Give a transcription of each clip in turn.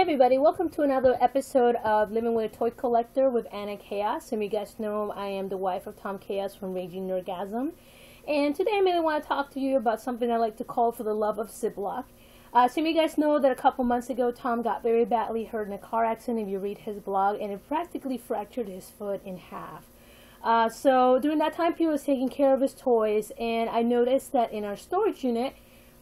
everybody, welcome to another episode of Living with a Toy Collector with Anna Chaos. And you guys know I am the wife of Tom Chaos from Raging Nerdgasm. And today I really want to talk to you about something I like to call For the Love of Ziploc. Some of you guys know that a couple months ago Tom got very badly hurt in a car accident, if you read his blog, and it practically fractured his foot in half. So during that time period I was taking care of his toys, and I noticed that in our storage unit,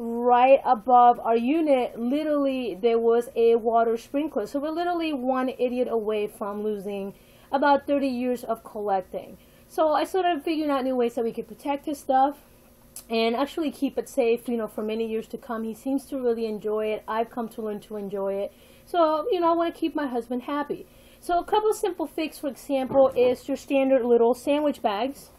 right above our unit, literally there was a water sprinkler. So we're literally one idiot away from losing about 30 years of collecting. So I started figuring out new ways that we could protect his stuff and actually keep it safe, for many years to come. He seems to really enjoy it. I've come to learn to enjoy it. So, I want to keep my husband happy. So a couple simple fixes, for example, is your standard little sandwich bags.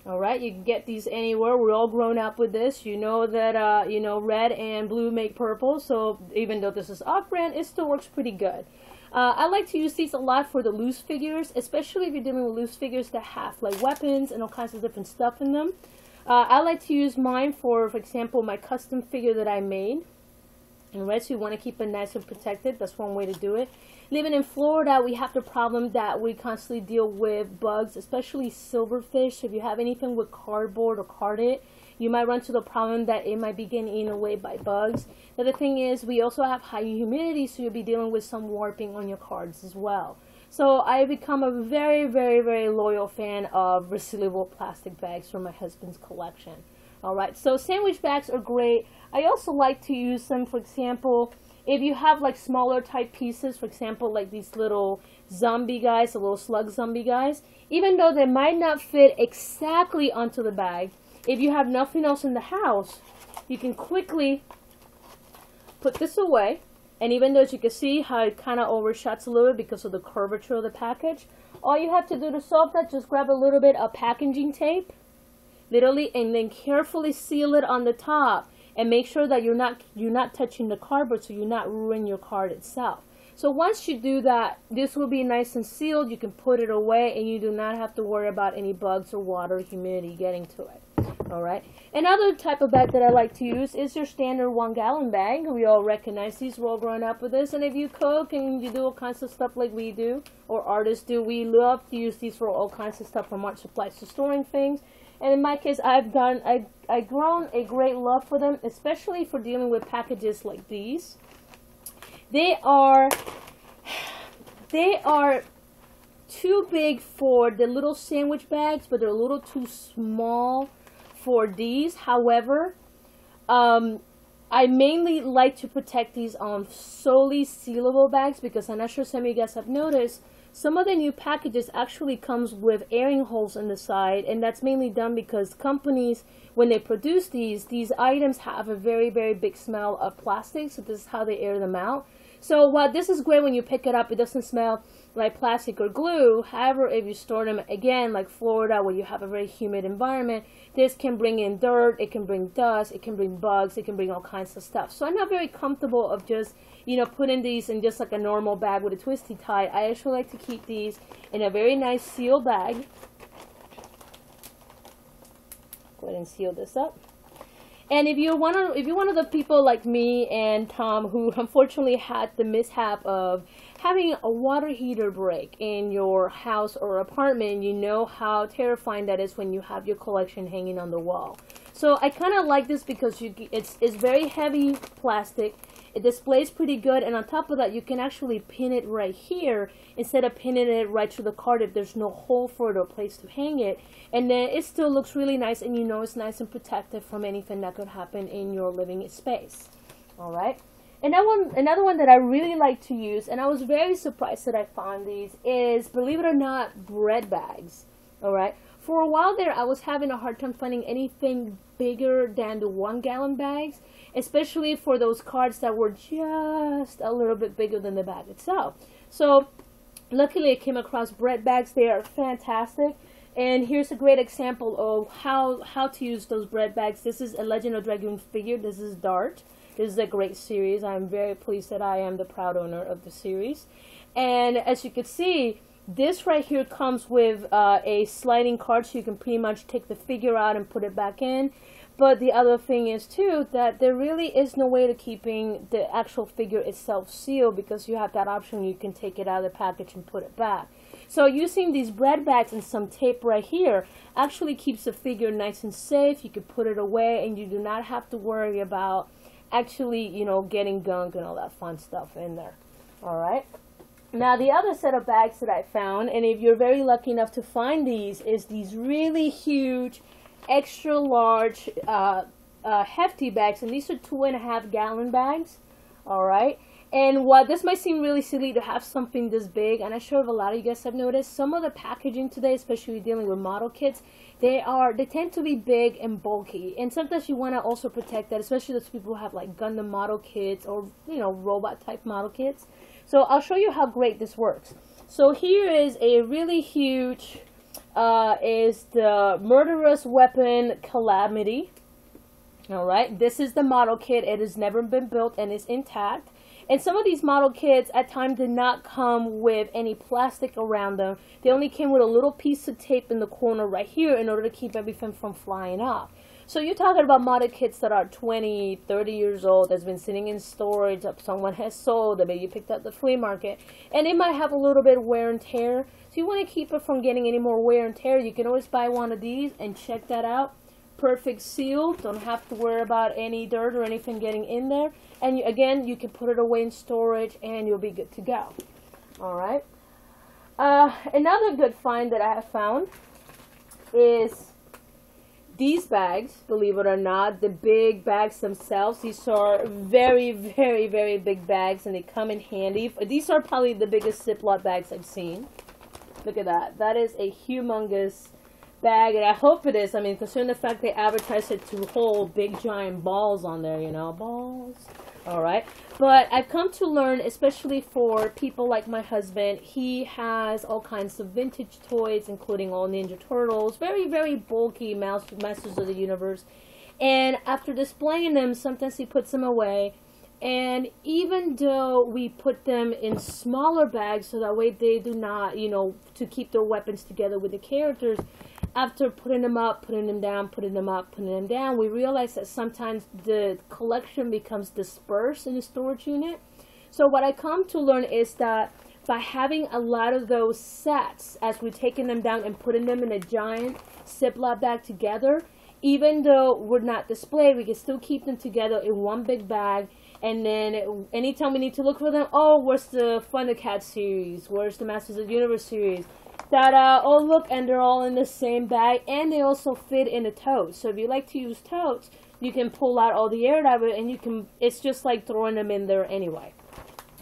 Alright, you can get these anywhere. We're all grown up with this. You know that, red and blue make purple. So even though this is off-brand, it still works pretty good. I like to use these a lot for the loose figures, especially if you're dealing with loose figures that have like weapons and all kinds of different stuff in them. I like to use mine for example, my custom figure that I made. Alright, so you want to keep it nice and protected. That's one way to do it. Living in Florida, we have the problem that we constantly deal with bugs, especially silverfish. So if you have anything with cardboard or carded, you might run into the problem that it might be getting eaten away by bugs. The other thing is we also have high humidity, so you'll be dealing with some warping on your cards as well. So I've become a very, very, very loyal fan of resealable plastic bags for my husband's collection. Alright, so sandwich bags are great. I also like to use them, for example, if you have like smaller type pieces, for example, like these little zombie guys, the little slug zombie guys, even though they might not fit exactly onto the bag, if you have nothing else in the house, you can quickly put this away. And even though, as you can see how it kind of overshots a little bit because of the curvature of the package, all you have to do to solve that, just grab a little bit of packaging tape, literally, and then carefully seal it on the top. And make sure that you're not touching the cardboard, so you're not ruining your card itself. So once you do that, this will be nice and sealed. You can put it away, and you do not have to worry about any bugs or water, humidity getting to it. Alright. Another type of bag that I like to use is your standard 1-gallon bag. We all recognize these. We're all growing up with this. And if you cook and you do all kinds of stuff like we do, or artists do, we love to use these for all kinds of stuff, from art supplies to storing things. And in my case, I've grown a great love for them, especially for dealing with packages like these. They are too big for the little sandwich bags, but they're a little too small for these. However, I mainly like to protect these on solely sealable bags, because I'm not sure some of you guys have noticed, some of the new packages actually comes with airing holes in the side, and that's mainly done because companies, when they produce these items have a very, very big smell of plastic, so this is how they air them out. So while this is great when you pick it up, it doesn't smell like plastic or glue. However, if you store them, again, like Florida, where you have a very humid environment, this can bring in dirt, it can bring dust, it can bring bugs, it can bring all kinds of stuff. So I'm not very comfortable of just, putting these in just like a normal bag with a twisty tie. I actually like to keep these in a very nice sealed bag. Go ahead and seal this up. And if you're one of the people like me and Tom who unfortunately had the mishap of having a water heater break in your house or apartment, you know how terrifying that is when you have your collection hanging on the wall. So I kind of like this because it's very heavy plastic. It displays pretty good, and on top of that, you can actually pin it right here instead of pinning it right to the card if there's no hole for it or place to hang it. And then it still looks really nice, and it's nice and protected from anything that could happen in your living space. Alright? Another one that I really like to use, and I was very surprised that I found these, is, believe it or not, bread bags. Alright? For a while there, I was having a hard time finding anything bigger than the 1-gallon bags, especially for those cards that were just a little bit bigger than the bag itself. So luckily I came across bread bags. They are fantastic, and here's a great example of how to use those bread bags. This is a Legend of Dragoon figure. This is Dart. This is a great series. I'm very pleased that I am the proud owner of the series. And as you can see, this right here comes with a sliding card, so you can pretty much take the figure out and put it back in. But the other thing is too that there really is no way to keeping the actual figure itself sealed, because you have that option. You can take it out of the package and put it back. So using these bread bags and some tape right here actually keeps the figure nice and safe. You can put it away and you do not have to worry about actually, you know, getting gunk and all that fun stuff in there. Alright. Now the other set of bags that I found, and if you're very lucky enough to find these, is these really huge, extra large, hefty bags. And these are 2.5 gallon bags. Alright. And what this might seem really silly to have something this big, and I'm sure a lot of you guys have noticed, some of the packaging today, especially dealing with model kits, they tend to be big and bulky. And sometimes you want to also protect that, especially those people who have like Gundam model kits or, you know, robot type model kits. So I'll show you how great this works. So here is a really huge, is the Murderous Weapon Calamity. Alright, this is the model kit. It has never been built and is intact. And some of these model kits at times did not come with any plastic around them. They only came with a little piece of tape in the corner right here in order to keep everything from flying off. So you're talking about model kits that are 20, 30 years old, that's been sitting in storage, that someone has sold, that maybe you picked up at the flea market, and it might have a little bit of wear and tear. So you want to keep it from getting any more wear and tear. You can always buy one of these and check that out. Perfect seal, don't have to worry about any dirt or anything getting in there. And again, you can put it away in storage and you'll be good to go. Alright. Another good find that I have found is these bags, believe it or not, the big bags themselves. These are very, very, very big bags and they come in handy. These are probably the biggest Ziploc bags I've seen. Look at that. That is a humongous bag, and I hope it is. I mean, considering the fact they advertise it to hold big giant balls on there, you know, balls. Alright, but I've come to learn, especially for people like my husband, he has all kinds of vintage toys, including all Ninja Turtles, very, very bulky Masters of the Universe, and after displaying them, sometimes he puts them away, and even though we put them in smaller bags, so that way they do not, you know, to keep their weapons together with the characters, after putting them up, putting them down, putting them up, putting them down, we realize that sometimes the collection becomes dispersed in the storage unit. So what I come to learn is that by having a lot of those sets, as we're taking them down and putting them in a giant Ziploc bag together, even though we're not displayed, we can still keep them together in one big bag. And then anytime we need to look for them, oh, where's the Thundercat series? Where's the Masters of the Universe series? Oh look, and they're all in the same bag, and they also fit in a tote. So if you like to use totes, you can pull out all the air out of it, and you can, it's just like throwing them in there anyway.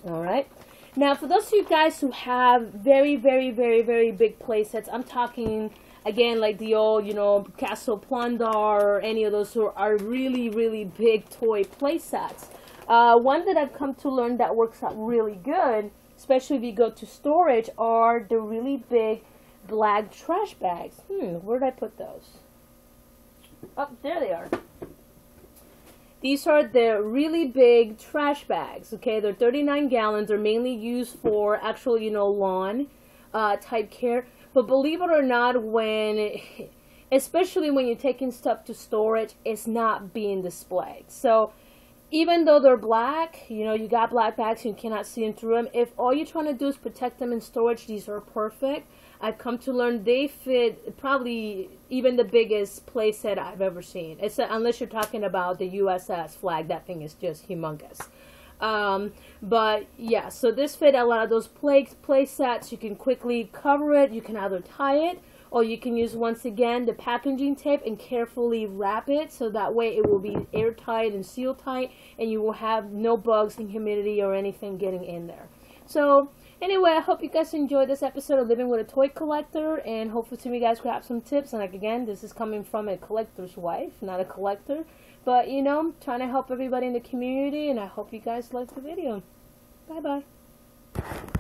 Alright, now for those of you guys who have very, very, very, very big play sets, I'm talking again like the old, you know, Castle Plunder or any of those who are really, really big toy play sets. One that I've come to learn that works out really good, especially if you go to storage, are the really big black trash bags. Where did I put those? Oh, there they are. These are the really big trash bags, okay? They're 39 gallons. They're mainly used for actual, you know, lawn type care. But believe it or not, especially when you're taking stuff to storage, it's not being displayed. So even though they're black, you know, you got black bags, you cannot see them through them. If all you're trying to do is protect them in storage, these are perfect. I've come to learn they fit probably even the biggest play set I've ever seen. Unless you're talking about the USS flag, that thing is just humongous. But yeah, so this fit a lot of those play sets. You can quickly cover it. You can either tie it, or you can use, once again, the packaging tape and carefully wrap it, so that way it will be airtight and seal tight, and you will have no bugs and humidity or anything getting in there. So anyway, I hope you guys enjoyed this episode of Living with a Toy Collector, and hopefully some of you guys grab some tips. And like, again, this is coming from a collector's wife, not a collector, but you know, trying to help everybody in the community, and I hope you guys liked the video. Bye bye.